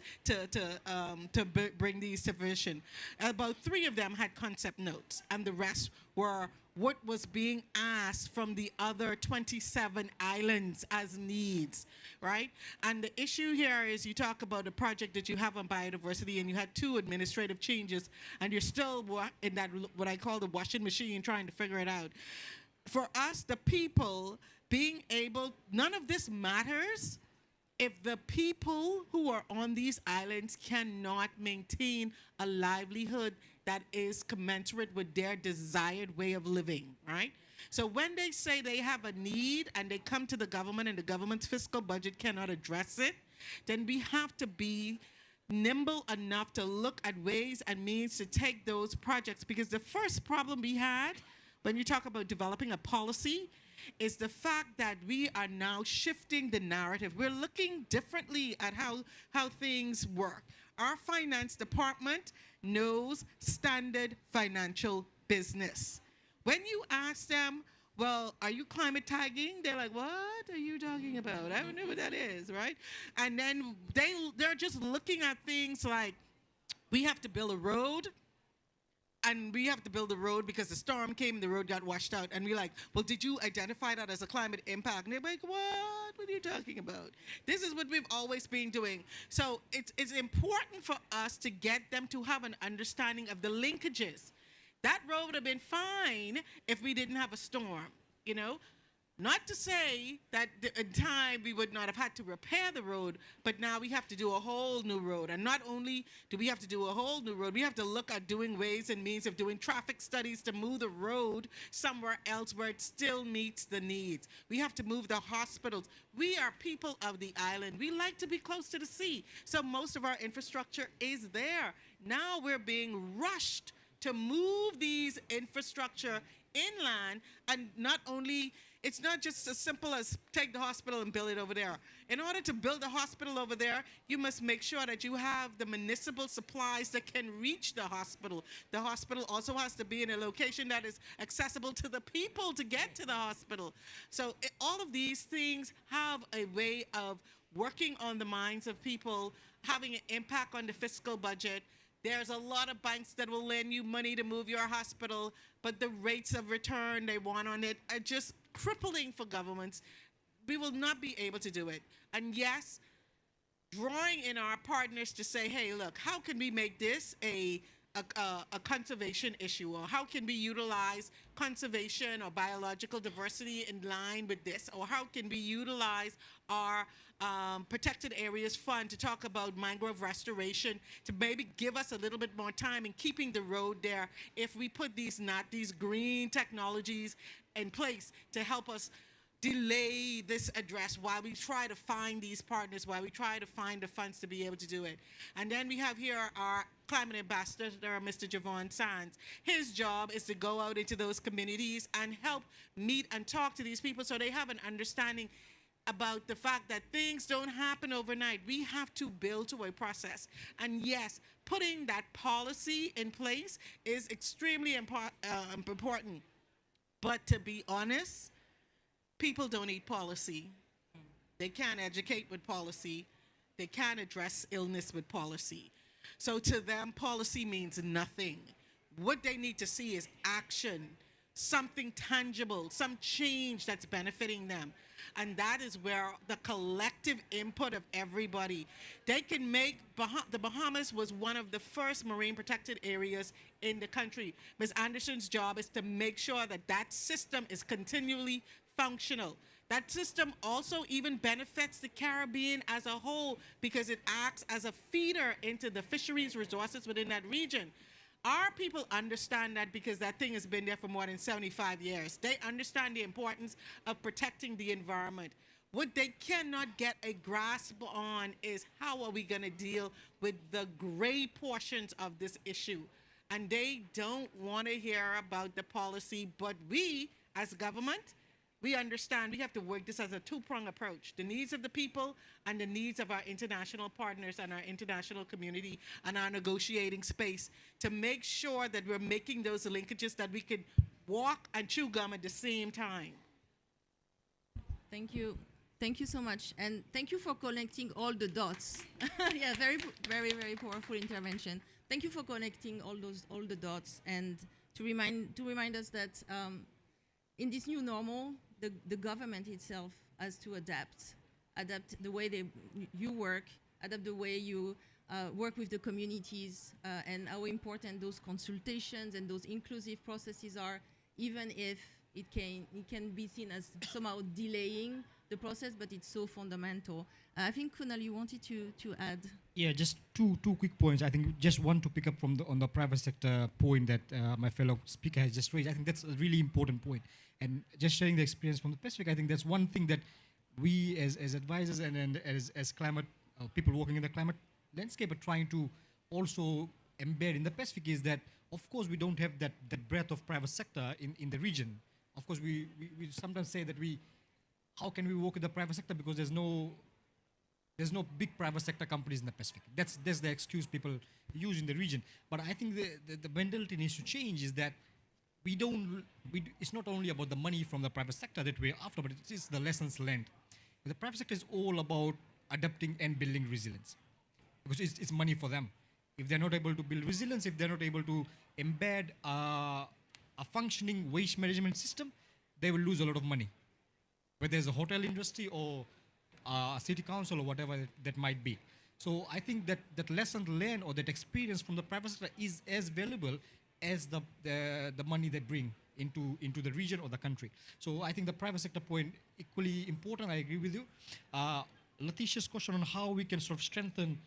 bring these to fruition. About 3 of them had concept notes, and the rest were what was being asked from the other 27 islands as needs, right? And the issue here is you talk about a project that you have on biodiversity, and you had 2 administrative changes, and you're still in that, what I call the washing machine, trying to figure it out. For us, the people, being able, none of this matters if the people who are on these islands cannot maintain a livelihood that is commensurate with their desired way of living, right? So when they say they have a need and they come to the government and the government's fiscal budget cannot address it, then we have to be nimble enough to look at ways and means to take those projects. Because the first problem we had when you talk about developing a policy is the fact that we are now shifting the narrative. We're looking differently at how things work. Our finance department knows standard financial business. When you ask them, well, are you climate tagging? They're like, what are you talking about? I don't know what that is, right? And then they're just looking at things like, we have to build a road, and we have to build a road because the storm came and the road got washed out. And we're like, well, did you identify that as a climate impact? And they're like, what? What are you talking about? This is what we've always been doing. So it's important for us to get them to have an understanding of the linkages. That road would have been fine if we didn't have a storm, Not to say that in time we would not have had to repair the road, but now we have to do a whole new road. And not only do we have to do a whole new road, we have to look at doing ways and means of doing traffic studies to move the road somewhere else where it still meets the needs. We have to move the hospitals. We are people of the island. We like to be close to the sea. So most of our infrastructure is there. Now we're being rushed to move these infrastructure inland, and not only, it's not just as simple as take the hospital and build it over there. In order to build a hospital over there, you must make sure that you have the municipal supplies that can reach the hospital. The hospital also has to be in a location that is accessible to the people to get to the hospital. So all of these things have a way of working on the minds of people, having an impact on the fiscal budget. There's a lot of banks that will lend you money to move your hospital, but the rates of return they want on it are just crippling for governments. We will not be able to do it. And yes, drawing in our partners to say, hey, look, how can we make this a conservation issue, or how can we utilize conservation or biological diversity in line with this, or how can we utilize our protected areas fund to talk about mangrove restoration to maybe give us a little bit more time in keeping the road there if we put these green technologies in place to help us delay this address while we try to find these partners, while we try to find the funds to be able to do it. And then we have here our climate ambassador, Mr. Javon Sands. His job is to go out into those communities and help meet and talk to these people so they have an understanding about the fact that things don't happen overnight. We have to build to a process. And yes, putting that policy in place is extremely important. But to be honest, people don't need policy. They can't educate with policy. They can't address illness with policy. So to them, policy means nothing. What they need to see is action, something tangible, some change that's benefiting them. And that is where the collective input of everybody, they can make, the Bahamas was one of the first marine protected areas in the country. Ms. Anderson's job is to make sure that that system is continually functional. That system also even benefits the Caribbean as a whole because it acts as a feeder into the fisheries resources within that region. Our people understand that because that thing has been there for more than 75 years. They understand the importance of protecting the environment. What they cannot get a grasp on is how are we going to deal with the gray portions of this issue. And they don't want to hear about the policy, but we, as government, we understand we have to work this as a two-pronged approach. The needs of the people and the needs of our international partners and our international community and our negotiating space to make sure that we're making those linkages that we can walk and chew gum at the same time. Thank you. Thank you so much. And thank you for connecting all the dots. Yeah, very, very, very powerful intervention. Thank you for connecting all the dots and to remind us that in this new normal, the government itself has to adapt the way you work, adapt the way you work with the communities, and how important those consultations and those inclusive processes are, even if it can be seen as somehow delaying the process, but it's so fundamental. I think Kunal, you wanted to add. Yeah, just two quick points. I think just one to pick up from on the private sector point that my fellow speaker has just raised. I think that's a really important point. And just sharing the experience from the Pacific, I think that's one thing that we as advisors and as climate people working in the climate landscape are trying to also embed in the Pacific is that, of course, we don't have that breadth of private sector in the region. Of course, we sometimes say that how can we work with the private sector because there's no big private sector companies in the Pacific. That's the excuse people use in the region. But I think the mentality needs to change is that it's not only about the money from the private sector that we're after, but it is the lessons learned. The private sector is all about adapting and building resilience because it's money for them. If they're not able to build resilience, if they're not able to embed a functioning waste management system, they will lose a lot of money. Whether it's a hotel industry or a city council or whatever that might be. So I think that lesson learned or that experience from the private sector is as valuable as the money they bring into the region or the country. So I think the private sector point equally important. I agree with you. Letitia's question on how we can sort of strengthen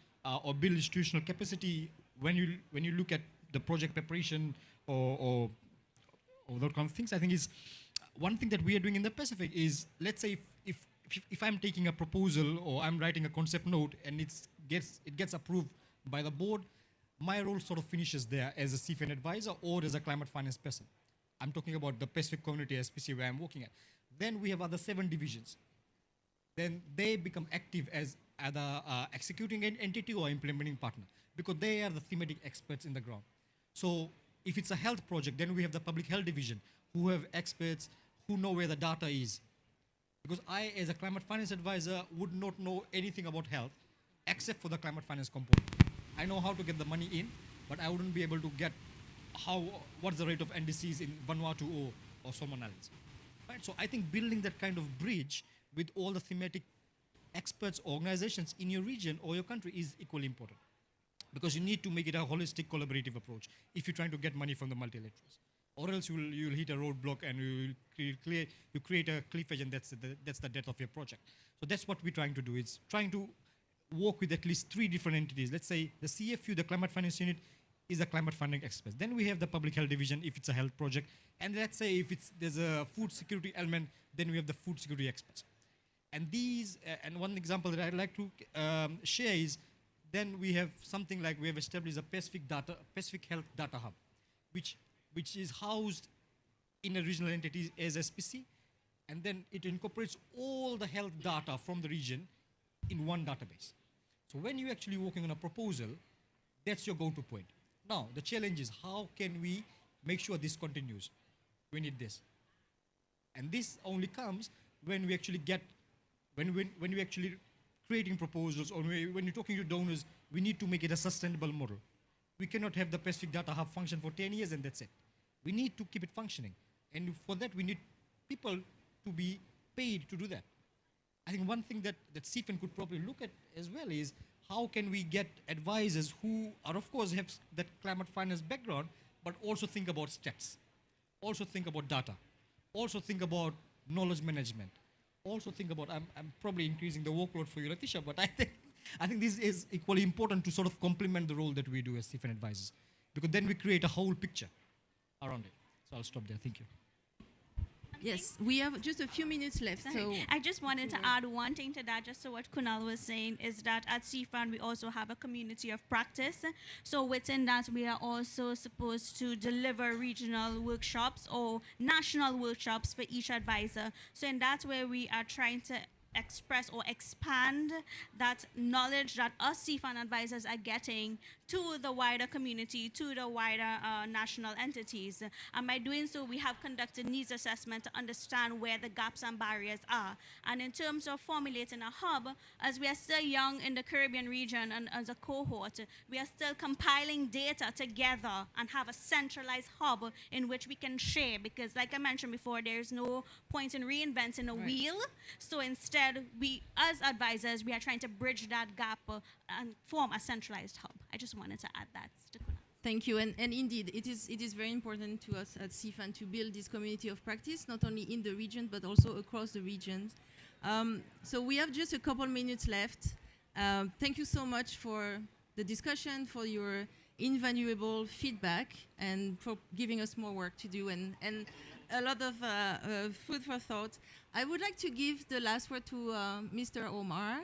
or build institutional capacity when you look at the project preparation or those kind of things. I think is one thing that we are doing in the Pacific is, let's say if I'm taking a proposal or I'm writing a concept note and it gets approved by the board, my role sort of finishes there as a CFN advisor or as a climate finance person. I'm talking about the Pacific Community SPC where I'm working at. Then we have other 7 divisions. Then they become active as either executing an entity or implementing partner, because they are the thematic experts in the ground. So if it's a health project, then we have the public health division who have experts who know where the data is. Because I, as a climate finance advisor, would not know anything about health except for the climate finance component. I know how to get the money in, but I wouldn't be able to get what's the rate of NDCs in Vanuatu or Solomon Islands. Right? So I think building that kind of bridge with all the thematic experts, organizations in your region or your country is equally important, because you need to make it a holistic, collaborative approach if you're trying to get money from the multilaterals. Or else you'll hit a roadblock and you create a cliff edge, and that's the death of your project. So that's what we're trying to do. It's trying to work with at least 3 different entities. Let's say the CFU, the Climate Finance Unit, is a climate funding expert. Then we have the Public Health Division if it's a health project. And let's say if there's a food security element, then we have the food security experts. And these, and one example that I'd like to share is, then we have something like we have established a Pacific Health Data Hub, which is housed in a regional entity as SPC, and then it incorporates all the health data from the region in one database. So when you're actually working on a proposal, that's your go-to point. Now, the challenge is how can we make sure this continues? We need this. And this only comes when we actually when we're actually creating proposals, or when you're talking to donors, we need to make it a sustainable model. We cannot have the Pacific Data Hub function for 10 years and that's it. We need to keep it functioning. And for that, we need people to be paid to do that. I think one thing that CFN could probably look at as well is how can we get advisors who are, of course, have that climate finance background, but also think about stats, also think about data, also think about knowledge management, also think about, I'm probably increasing the workload for you, Letitia, but I think this is equally important to sort of complement the role that we do as CFN advisors, because then we create a whole picture around it. So I'll stop there. Thank you. Yes, we have just a few minutes left. So I just wanted to add one thing to that, just to what Kunal was saying, is that at CFAN we also have a community of practice. So within that, we are also supposed to deliver regional workshops or national workshops for each advisor. So in that way, we are trying to express or expand that knowledge that us CFAN advisors are getting to the wider community, to the wider national entities. And by doing so, we have conducted needs assessment to understand where the gaps and barriers are. And in terms of formulating a hub, as we are still young in the Caribbean region and as a cohort, we are still compiling data together and have a centralized hub in which we can share, because like I mentioned before, there's no point in reinventing a wheel. So instead, we as advisors, we are trying to bridge that gap and form a centralized hub. I just wanted to add that to Kunal. thank you. And indeed, it is very important to us at CFAN to build this community of practice, not only in the region, but also across the regions. So we have just a couple minutes left. Thank you so much for the discussion, for your invaluable feedback, and for giving us more work to do, and a lot of food for thought. I would like to give the last word to Mr. Omar,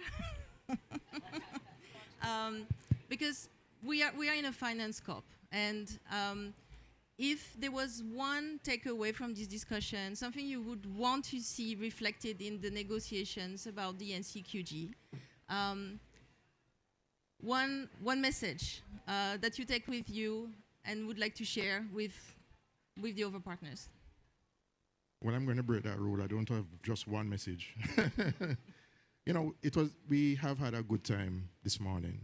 because we are in a finance COP, and if there was one takeaway from this discussion, something you would want to see reflected in the negotiations about the NCQG, one message that you take with you and would like to share with the other partners. Well, I'm going to break that rule. I don't have just one message. You know, we have had a good time this morning.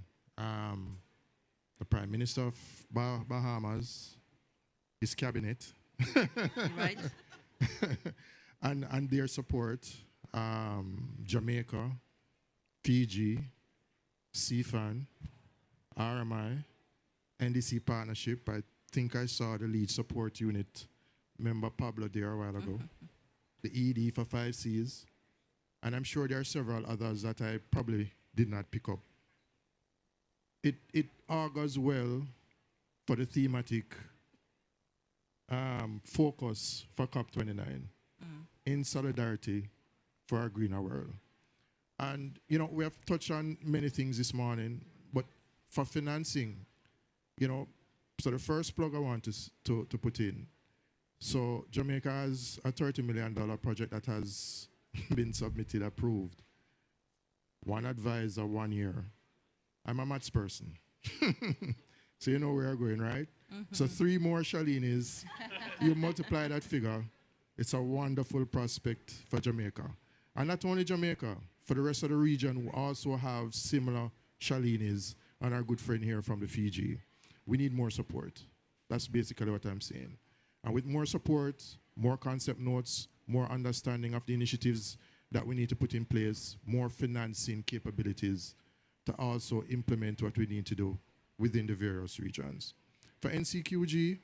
The Prime Minister of Bahamas, his cabinet, Right? and their support, Jamaica, Fiji, CFAN, RMI, NDC partnership. I think I saw the lead support unit Member Pablo there a while ago. The ED for 5Cs. And I'm sure there are several others that I probably did not pick up. It augurs well for the thematic focus for COP29 in solidarity for a greener world. And, you know, we have touched on many things this morning, but for financing, you know, so the first plug I want to put in. So Jamaica has a $30 million project that has been submitted, approved. One advisor, 1 year. I'm a maths person. So you know where we're going, right? So 3 more Shalinis, you multiply that figure, it's a wonderful prospect for Jamaica. And not only Jamaica, for the rest of the region, we also have similar Shalinis and our good friend here from the Fiji. We need more support. That's basically what I'm saying. And with more support, more concept notes, more understanding of the initiatives that we need to put in place, more financing capabilities to also implement what we need to do within the various regions. For NCQG,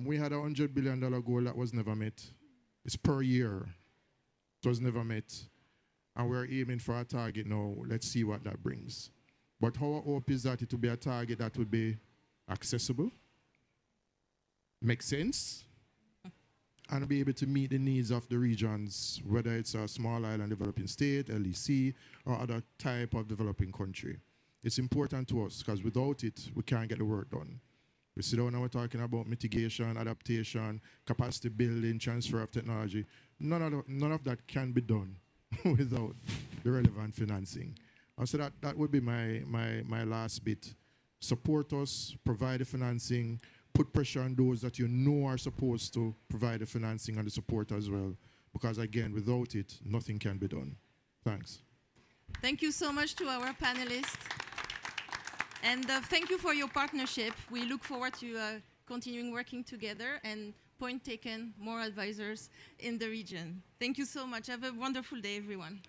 we had a $100 billion goal that was never met. It's per year. It was never met. And we're aiming for a target now. Let's see what that brings. But our hope is that it will be a target that will be accessible, make sense, and be able to meet the needs of the regions, whether it's a small island developing state, LEC, or other type of developing country. It's important to us because without it, we can't get the work done. We sit down and we're talking about mitigation, adaptation, capacity building, transfer of technology. None of that can be done without the relevant financing. And so that would be my last bit. Support us, provide the financing, put pressure on those that you know are supposed to provide the financing and the support as well. Because again, without it, nothing can be done. Thanks. Thank you so much to our panelists. And thank you for your partnership. We look forward to continuing working together, and point taken, more advisors in the region. Thank you so much. Have a wonderful day, everyone.